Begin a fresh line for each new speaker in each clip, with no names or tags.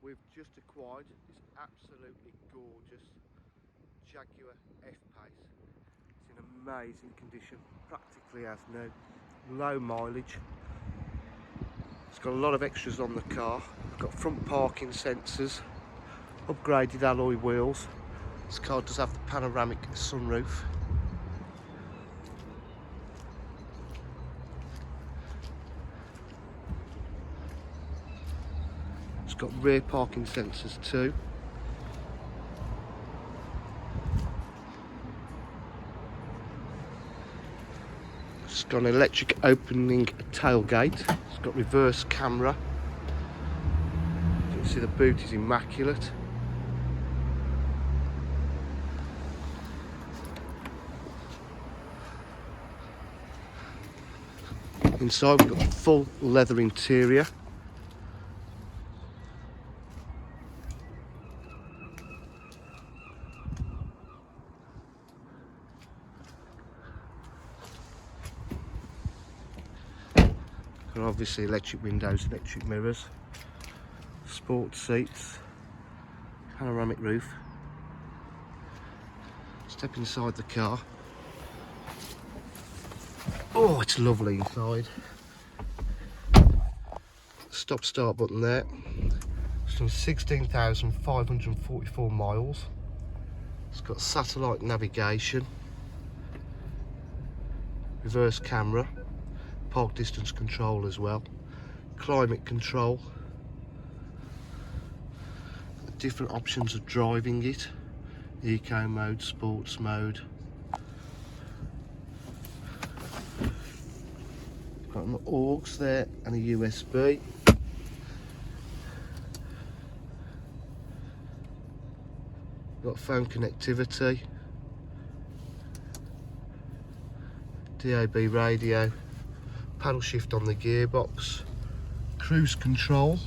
We've just acquired this absolutely gorgeous Jaguar F-Pace. It's in amazing condition, practically as new, low mileage. It's got a lot of extras on the car. It's got front parking sensors, upgraded alloy wheels. This car does have the panoramic sunroof. It's got rear parking sensors too. It's got an electric opening tailgate. It's got reverse camera. You can see the boot is immaculate. Inside we've got a full leather interior. And obviously electric windows, electric mirrors, sports seats, panoramic roof. Step inside the car. Oh, it's lovely inside. Stop start button there. It's done 16,544 miles. It's got satellite navigation, reverse camera, park distance control as well, climate control, different options of driving it, eco mode, sports mode. Got an aux there and a USB. Got phone connectivity, DAB radio, paddle shift on the gearbox, cruise control,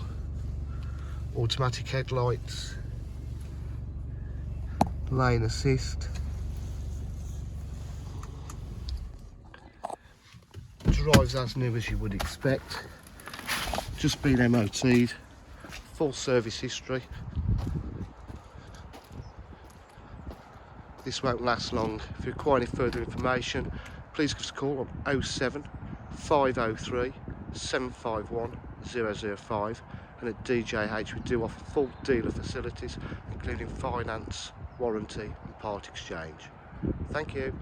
automatic headlights, lane assist, drives as new as you would expect, just been MOT'd, full service history. This won't last long. If you require any further information, please give us a call on 07 503 751 005, and at DJH we do offer full dealer facilities including finance, warranty and part exchange. Thank you.